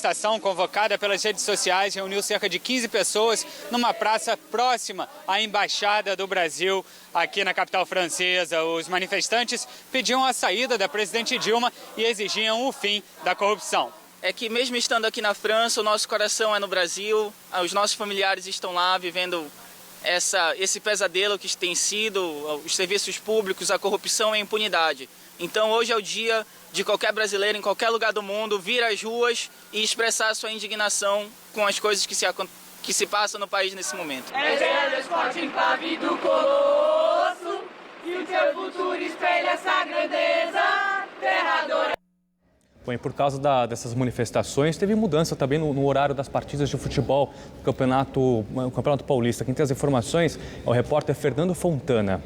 manifestação convocada pelas redes sociais reuniu cerca de 15 pessoas numa praça próxima à Embaixada do Brasil aqui na capital francesa. Os manifestantes pediam a saída da presidente Dilma e exigiam o fim da corrupção. É que mesmo estando aqui na França, o nosso coração é no Brasil, os nossos familiares estão lá vivendo esse pesadelo que tem sido os serviços públicos, a corrupção e a impunidade. Então hoje é o dia de qualquer brasileiro em qualquer lugar do mundo vir às ruas e expressar a sua indignação com as coisas que se passam no país nesse momento. É telesforte impávido colosso, e o teu futuro espelha essa grandeza, terradora. Bom, e por causa dessas manifestações, teve mudança também no horário das partidas de futebol do Campeonato Paulista. Quem tem as informações é o repórter Fernando Fontana.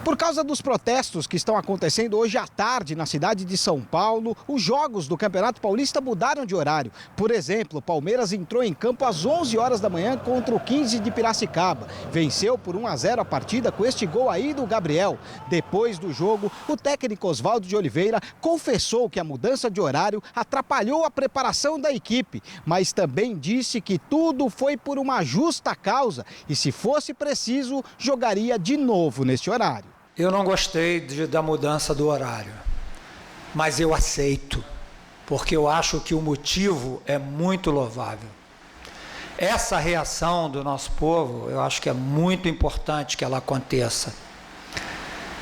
Por causa dos protestos que estão acontecendo hoje à tarde na cidade de São Paulo, os jogos do Campeonato Paulista mudaram de horário. Por exemplo, o Palmeiras entrou em campo às 11 horas da manhã contra o 15 de Piracicaba. Venceu por 1-0 a partida com este gol aí do Gabriel. Depois do jogo, o técnico Oswaldo de Oliveira confessou que a mudança de horário atrapalhou a preparação da equipe, mas também disse que tudo foi por uma justa causa e, se fosse preciso, jogaria de novo neste horário. Eu não gostei da mudança do horário, mas eu aceito, porque eu acho que o motivo é muito louvável. Essa reação do nosso povo, eu acho que é muito importante que ela aconteça.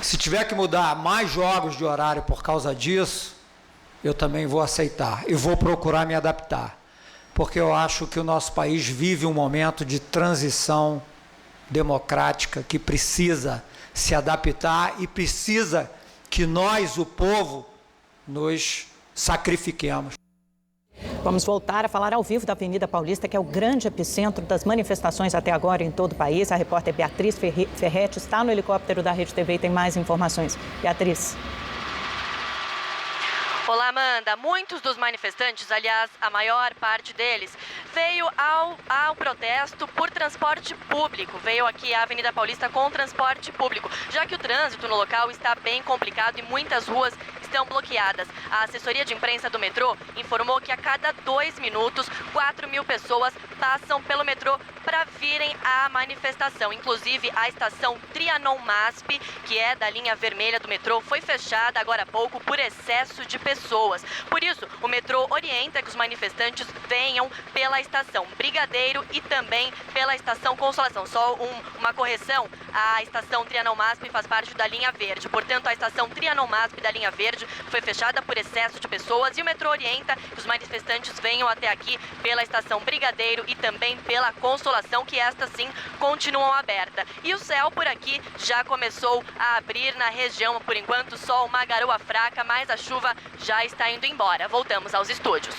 Se tiver que mudar mais jogos de horário por causa disso, eu também vou aceitar e vou procurar me adaptar, porque eu acho que o nosso país vive um momento de transição democrática que precisa se adaptar e precisa que nós, o povo, nos sacrifiquemos. Vamos voltar a falar ao vivo da Avenida Paulista, que é o grande epicentro das manifestações até agora em todo o país. A repórter Beatriz Ferretti está no helicóptero da Rede TV e tem mais informações. Beatriz. Olá, Amanda. Muitos dos manifestantes, aliás, a maior parte deles, veio ao protesto por transporte público. Veio aqui à Avenida Paulista com transporte público, já que o trânsito no local está bem complicado e muitas ruas estão bloqueadas. A assessoria de imprensa do metrô informou que a cada 2 minutos, 4.000 pessoas passam pelo metrô para virem à manifestação. Inclusive, a estação Trianon-MASP, que é da linha vermelha do metrô, foi fechada agora há pouco por excesso de pessoas. Por isso, o metrô orienta que os manifestantes venham pela estação Brigadeiro e também pela estação Consolação. Só uma correção, a estação Trianon-MASP faz parte da linha verde. Portanto, a estação Trianon-MASP da linha verde foi fechada por excesso de pessoas e o metrô orienta que os manifestantes venham até aqui pela estação Brigadeiro e também pela Consolação, que estas sim continuam aberta. E o céu por aqui já começou a abrir na região. Por enquanto, só uma garoa fraca, mas a chuva já está indo embora. Voltamos aos estúdios.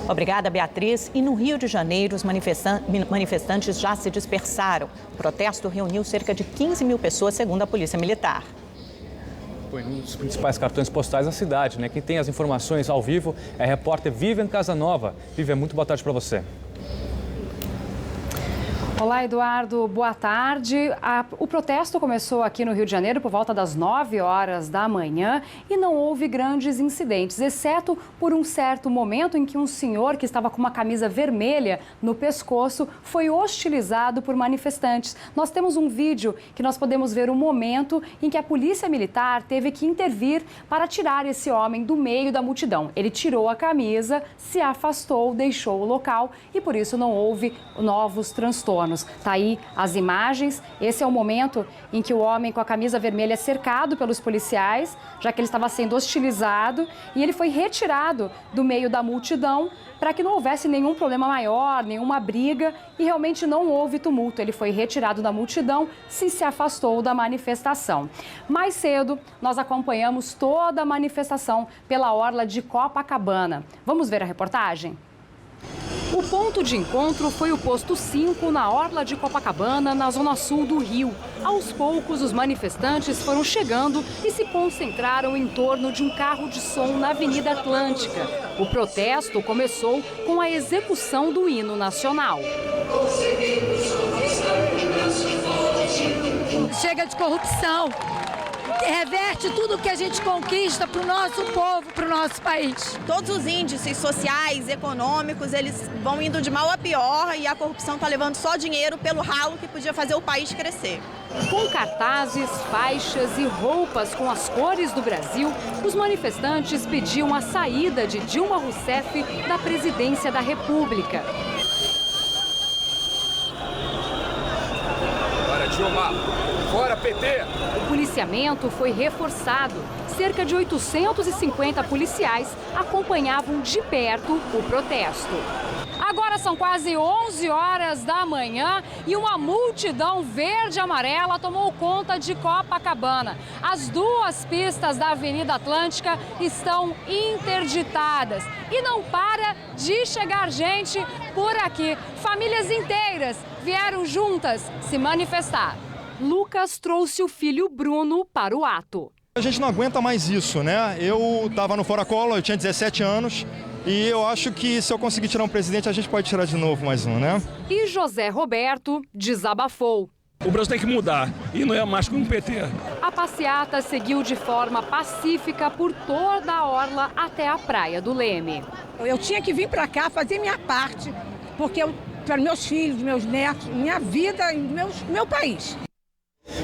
Obrigada, Beatriz. E no Rio de Janeiro, os manifestantes já se dispersaram. O protesto reuniu cerca de 15.000 pessoas, segundo a Polícia Militar. Foi um dos principais cartões postais da cidade, né? Quem tem as informações ao vivo é a repórter Vivian Casanova. Vivian, muito boa tarde para você. Olá, Eduardo. Boa tarde. O protesto começou aqui no Rio de Janeiro por volta das 9 horas da manhã e não houve grandes incidentes, exceto por um certo momento em que um senhor que estava com uma camisa vermelha no pescoço foi hostilizado por manifestantes. Nós temos um vídeo que nós podemos ver o momento em que a Polícia Militar teve que intervir para tirar esse homem do meio da multidão. Ele tirou a camisa, se afastou, deixou o local e por isso não houve novos transtornos. Tá aí as imagens. Esse é o momento em que o homem com a camisa vermelha é cercado pelos policiais, já que ele estava sendo hostilizado, e ele foi retirado do meio da multidão para que não houvesse nenhum problema maior, nenhuma briga, e realmente não houve tumulto. Ele foi retirado da multidão, se afastou da manifestação. Mais cedo, nós acompanhamos toda a manifestação pela orla de Copacabana. Vamos ver a reportagem? O ponto de encontro foi o posto 5 na orla de Copacabana, na zona sul do Rio. Aos poucos, os manifestantes foram chegando e se concentraram em torno de um carro de som na Avenida Atlântica. O protesto começou com a execução do hino nacional. Chega de corrupção. reverte tudo que a gente conquista para o nosso povo, para o nosso país. Todos os índices sociais, econômicos, eles vão indo de mal a pior e a corrupção está levando só dinheiro pelo ralo que podia fazer o país crescer. Com cartazes, faixas e roupas com as cores do Brasil, os manifestantes pediam a saída de Dilma Rousseff da presidência da República. Fora Dilma, fora PT! O policiamento foi reforçado. Cerca de 850 policiais acompanhavam de perto o protesto. Agora são quase 11 horas da manhã e uma multidão verde e amarela tomou conta de Copacabana. As duas pistas da Avenida Atlântica estão interditadas e não para de chegar gente por aqui. Famílias inteiras vieram juntas se manifestar. Lucas trouxe o filho Bruno para o ato. A gente não aguenta mais isso, né? Eu estava no Fora Collor, eu tinha 17 anos. E eu acho que se eu conseguir tirar um presidente, a gente pode tirar de novo mais um, né? E José Roberto desabafou. O Brasil tem que mudar e não é mais com um PT. A passeata seguiu de forma pacífica por toda a orla até a Praia do Leme. Eu tinha que vir para cá fazer minha parte, porque para meus filhos, meus netos, minha vida e meu país.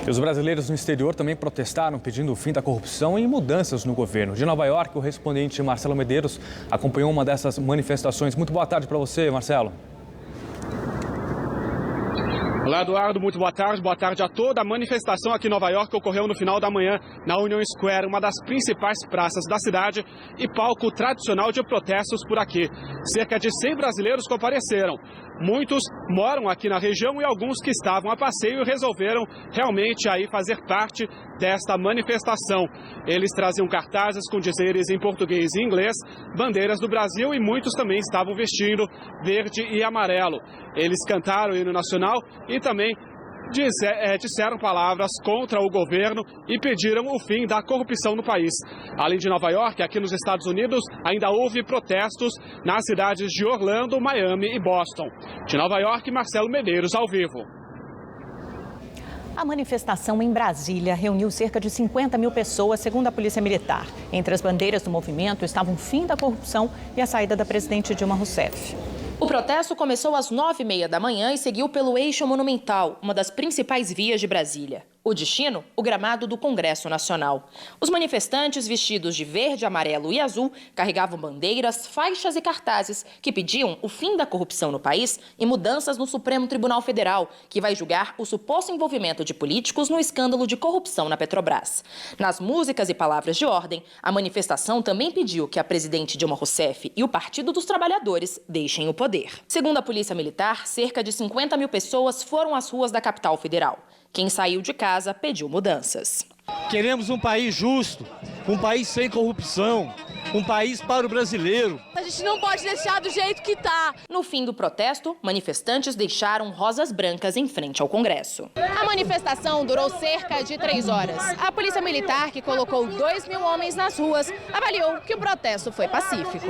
E os brasileiros no exterior também protestaram pedindo o fim da corrupção e mudanças no governo. De Nova York, o correspondente Marcelo Medeiros acompanhou uma dessas manifestações. Muito boa tarde para você, Marcelo. Olá, Eduardo, muito boa tarde. Boa tarde a toda. A manifestação aqui em Nova York ocorreu no final da manhã na Union Square, uma das principais praças da cidade e palco tradicional de protestos por aqui. Cerca de 100 brasileiros compareceram. Muitos moram aqui na região e alguns que estavam a passeio resolveram realmente aí fazer parte desta manifestação. Eles traziam cartazes com dizeres em português e inglês, bandeiras do Brasil e muitos também estavam vestindo verde e amarelo. Eles cantaram o hino nacional e também disseram palavras contra o governo e pediram o fim da corrupção no país. Além de Nova York, aqui nos Estados Unidos, ainda houve protestos nas cidades de Orlando, Miami e Boston. De Nova York, Marcelo Medeiros, ao vivo. A manifestação em Brasília reuniu cerca de 50 mil pessoas, segundo a Polícia Militar. Entre as bandeiras do movimento estavam o fim da corrupção e a saída da presidente Dilma Rousseff. O protesto começou às 9h30 da manhã e seguiu pelo Eixo Monumental, uma das principais vias de Brasília. O destino, o gramado do Congresso Nacional. Os manifestantes, vestidos de verde, amarelo e azul, carregavam bandeiras, faixas e cartazes que pediam o fim da corrupção no país e mudanças no Supremo Tribunal Federal, que vai julgar o suposto envolvimento de políticos no escândalo de corrupção na Petrobras. Nas músicas e palavras de ordem, a manifestação também pediu que a presidente Dilma Rousseff e o Partido dos Trabalhadores deixem o poder. Segundo a Polícia Militar, cerca de 50 mil pessoas foram às ruas da capital federal. Quem saiu de casa pediu mudanças. Queremos um país justo, um país sem corrupção, um país para o brasileiro. A gente não pode deixar do jeito que tá. No fim do protesto, manifestantes deixaram rosas brancas em frente ao Congresso. A manifestação durou cerca de 3 horas. A Polícia Militar, que colocou 2.000 homens nas ruas, avaliou que o protesto foi pacífico.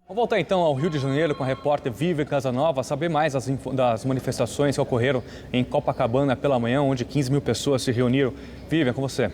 Vamos voltar então ao Rio de Janeiro com a repórter Vivian Casanova, saber mais das manifestações que ocorreram em Copacabana pela manhã, onde 15 mil pessoas se reuniram. Vivian, com você.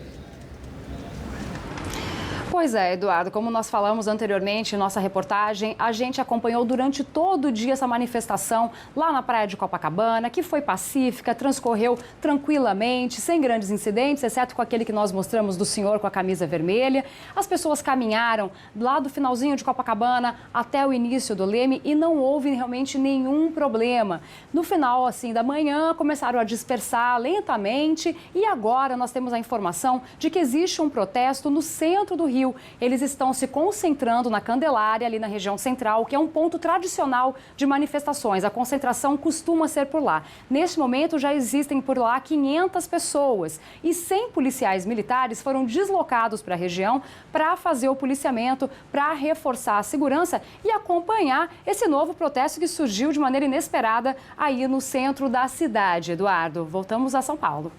Pois é, Eduardo, como nós falamos anteriormente em nossa reportagem, a gente acompanhou durante todo o dia essa manifestação lá na praia de Copacabana, que foi pacífica, transcorreu tranquilamente, sem grandes incidentes, exceto com aquele que nós mostramos do senhor com a camisa vermelha. As pessoas caminharam lá do finalzinho de Copacabana até o início do Leme e não houve realmente nenhum problema. No final, assim, da manhã, começaram a dispersar lentamente e agora nós temos a informação de que existe um protesto no centro do Rio. Eles estão se concentrando na Candelária, ali na região central, que é um ponto tradicional de manifestações. A concentração costuma ser por lá. Neste momento, já existem por lá 500 pessoas e 100 policiais militares foram deslocados para a região para fazer o policiamento, para reforçar a segurança e acompanhar esse novo protesto que surgiu de maneira inesperada aí no centro da cidade. Eduardo, voltamos a São Paulo.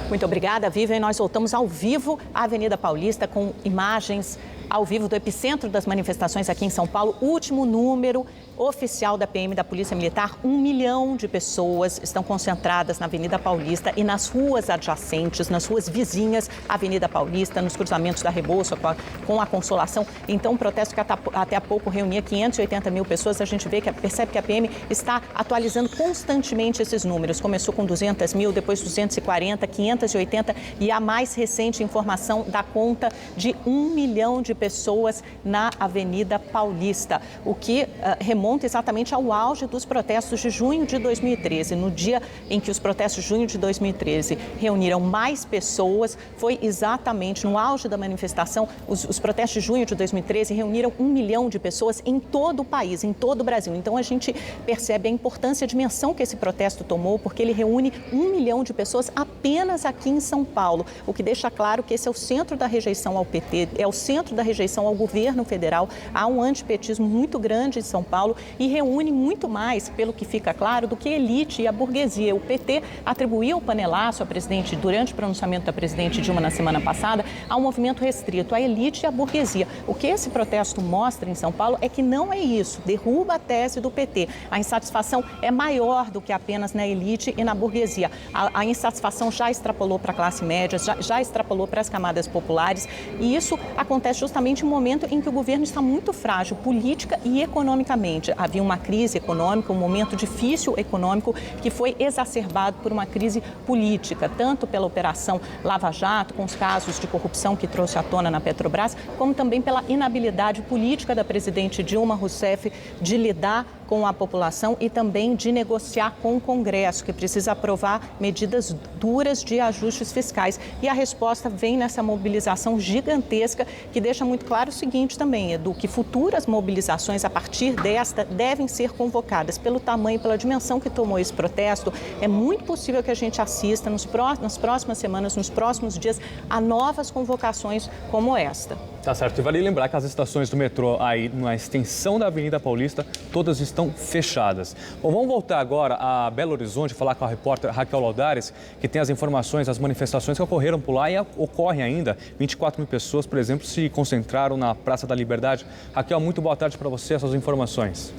Muito obrigada, Vivian. Nós voltamos ao vivo à Avenida Paulista com imagens ao vivo do epicentro das manifestações aqui em São Paulo. Último número oficial da PM, da Polícia Militar: 1 milhão de pessoas estão concentradas na Avenida Paulista e nas ruas adjacentes, nas ruas vizinhas à Avenida Paulista, nos cruzamentos da Rebouça com a Consolação. Então, um protesto que até há pouco reunia 580 mil pessoas. A gente percebe que a PM está atualizando constantemente esses números. Começou com 200 mil, depois 240, 580 e a mais recente informação dá conta de 1 milhão de pessoas na Avenida Paulista, o que remonta exatamente ao auge dos protestos de junho de 2013. No dia em que os protestos de junho de 2013 reuniram mais pessoas, foi exatamente no auge da manifestação. Os protestos de junho de 2013 reuniram 1 milhão de pessoas em todo o país, em todo o Brasil. Então a gente percebe a importância, a dimensão que esse protesto tomou, porque ele reúne 1 milhão de pessoas apenas aqui em São Paulo, o que deixa claro que esse é o centro da rejeição ao PT, é o centro da rejeição ao governo federal. Há um antipetismo muito grande em São Paulo e reúne muito mais, pelo que fica claro, do que a elite e a burguesia. O PT atribuiu o panelaço à presidente, durante o pronunciamento da presidente Dilma na semana passada, a um movimento restrito à elite e à burguesia. O que esse protesto mostra em São Paulo é que não é isso, derruba a tese do PT. A insatisfação é maior do que apenas na elite e na burguesia. A insatisfação já extrapolou para a classe média, já extrapolou para as camadas populares, e isso acontece justamente no momento em que o governo está muito frágil, política e economicamente. Havia uma crise econômica, um momento difícil econômico que foi exacerbado por uma crise política, tanto pela Operação Lava Jato, com os casos de corrupção que trouxe à tona na Petrobras, como também pela inabilidade política da presidente Dilma Rousseff de lidar com a população e também de negociar com o Congresso, que precisa aprovar medidas duras de ajustes fiscais. E a resposta vem nessa mobilização gigantesca, que deixa muito claro o seguinte também, Edu, que futuras mobilizações a partir desta devem ser convocadas. Pelo tamanho e pela dimensão que tomou esse protesto, é muito possível que a gente assista nas próximas semanas, nos próximos dias, a novas convocações como esta. Tá certo. E vale lembrar que as estações do metrô aí na extensão da Avenida Paulista, todas estão fechadas. Bom, vamos voltar agora a Belo Horizonte, falar com a repórter Raquel Laudares, que tem as informações das manifestações que ocorreram por lá e ocorrem ainda. 24 mil pessoas, por exemplo, se concentraram na Praça da Liberdade. Raquel, muito boa tarde para você, essas informações.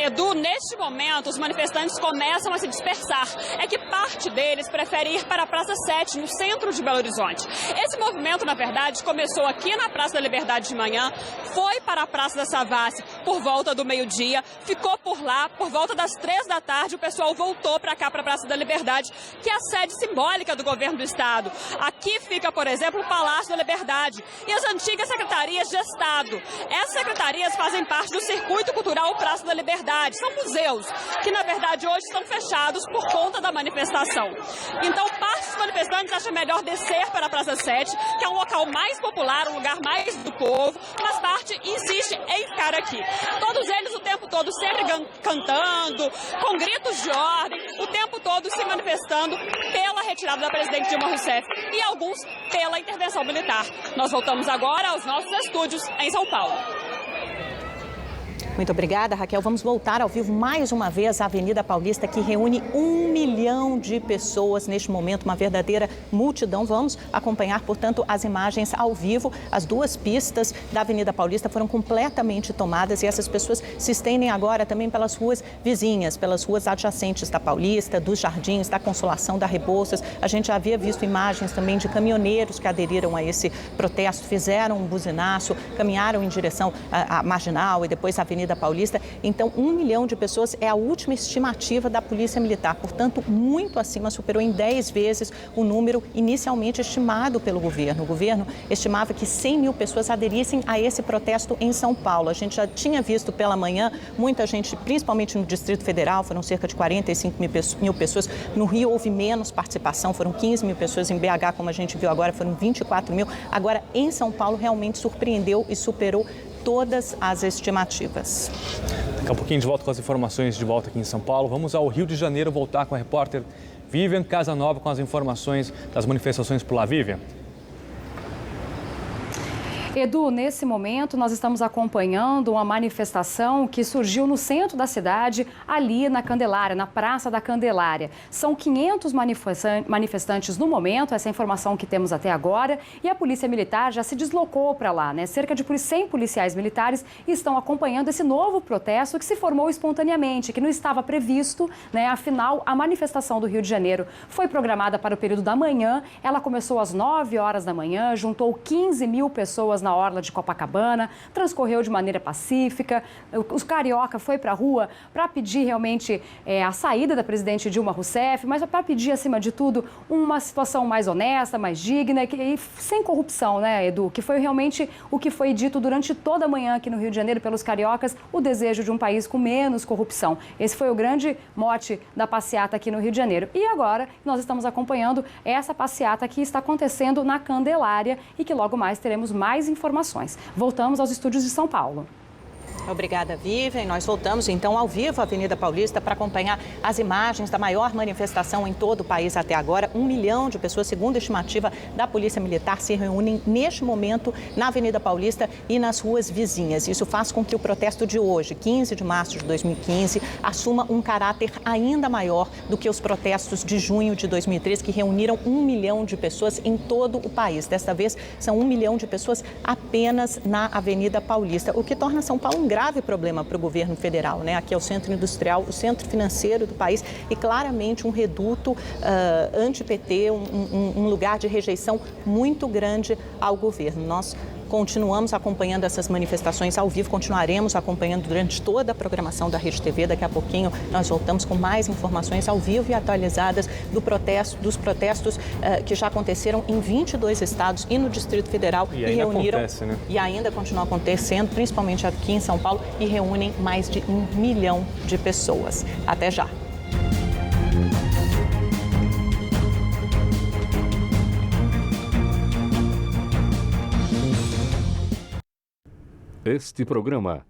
Edu, neste momento, os manifestantes começam a se dispersar. É que parte deles prefere ir para a Praça 7, no centro de Belo Horizonte. Esse movimento, na verdade, começou aqui na Praça da Liberdade de manhã, foi para a Praça da Savassi por volta do meio-dia, ficou por lá, por volta das 3 da tarde, o pessoal voltou para cá, para a Praça da Liberdade, que é a sede simbólica do governo do estado. Aqui fica, por exemplo, o Palácio da Liberdade e as antigas secretarias de Estado. Essas secretarias fazem parte do Circuito Cultural Praça da Liberdade. São museus que, na verdade, hoje estão fechados por conta da manifestação. Então, parte dos manifestantes acha melhor descer para a Praça 7, que é um local mais popular, um lugar mais do povo, mas parte insiste em ficar aqui. Todos eles o tempo todo sempre cantando, com gritos de ordem, o tempo todo se manifestando pela retirada da presidente Dilma Rousseff e alguns pela intervenção militar. Nós voltamos agora aos nossos estúdios em São Paulo. Muito obrigada, Raquel. Vamos voltar ao vivo mais uma vez à Avenida Paulista, que reúne 1 milhão de pessoas neste momento, uma verdadeira multidão. Vamos acompanhar, portanto, as imagens ao vivo. As duas pistas da Avenida Paulista foram completamente tomadas e essas pessoas se estendem agora também pelas ruas vizinhas, pelas ruas adjacentes da Paulista, dos Jardins, da Consolação, da Rebouças. A gente já havia visto imagens também de caminhoneiros que aderiram a esse protesto, fizeram um buzinaço, caminharam em direção à Marginal e depois à Avenida Paulista. Então, 1 milhão de pessoas é a última estimativa da Polícia Militar. Portanto, muito acima, superou em 10 vezes o número inicialmente estimado pelo governo. O governo estimava que 100 mil pessoas aderissem a esse protesto em São Paulo. A gente já tinha visto pela manhã muita gente, principalmente no Distrito Federal, foram cerca de 45 mil pessoas. No Rio houve menos participação, foram 15 mil pessoas. Em BH, como a gente viu agora, foram 24 mil. Agora, em São Paulo, realmente surpreendeu e superou todas as estimativas. Daqui a pouquinho de volta com as informações de volta aqui em São Paulo. Vamos ao Rio de Janeiro voltar com a repórter Vivian Casanova com as informações das manifestações por lá. Vivian. Edu, nesse momento nós estamos acompanhando uma manifestação que surgiu no centro da cidade, ali na Candelária, na Praça da Candelária. São 500 manifestantes no momento, essa é a informação que temos até agora, e a Polícia Militar já se deslocou para lá, né? Cerca de 100 policiais militares estão acompanhando esse novo protesto que se formou espontaneamente, que não estava previsto, né? Afinal, a manifestação do Rio de Janeiro foi programada para o período da manhã, ela começou às 9 horas da manhã, juntou 15 mil pessoas na orla de Copacabana, transcorreu de maneira pacífica. Os carioca foi para a rua para pedir realmente a saída da presidente Dilma Rousseff, mas para pedir, acima de tudo, uma situação mais honesta, mais digna e sem corrupção, né, Edu? Que foi realmente o que foi dito durante toda a manhã aqui no Rio de Janeiro pelos cariocas, o desejo de um país com menos corrupção. Esse foi o grande mote da passeata aqui no Rio de Janeiro. E agora nós estamos acompanhando essa passeata que está acontecendo na Candelária e que logo mais teremos mais informações. Voltamos aos estúdios de São Paulo. Obrigada, Vivian. Nós voltamos então ao vivo à Avenida Paulista para acompanhar as imagens da maior manifestação em todo o país até agora. 1 milhão de pessoas, segundo a estimativa da Polícia Militar, se reúnem neste momento na Avenida Paulista e nas ruas vizinhas. Isso faz com que o protesto de hoje, 15 de março de 2015, assuma um caráter ainda maior do que os protestos de junho de 2013, que reuniram 1 milhão de pessoas em todo o país. Desta vez, são 1 milhão de pessoas apenas na Avenida Paulista, o que torna São Paulo um grave problema para o governo federal, né? Aqui é o centro industrial, o centro financeiro do país e claramente um reduto anti-PT, um lugar de rejeição muito grande ao governo. Nós continuamos acompanhando essas manifestações ao vivo, continuaremos acompanhando durante toda a programação da Rede TV. Daqui a pouquinho nós voltamos com mais informações ao vivo e atualizadas dos protestos que já aconteceram em 22 estados e no Distrito Federal e reuniram acontece, né? E ainda continua acontecendo, principalmente aqui em São Paulo, e reúnem mais de 1 milhão de pessoas. Até já. Este programa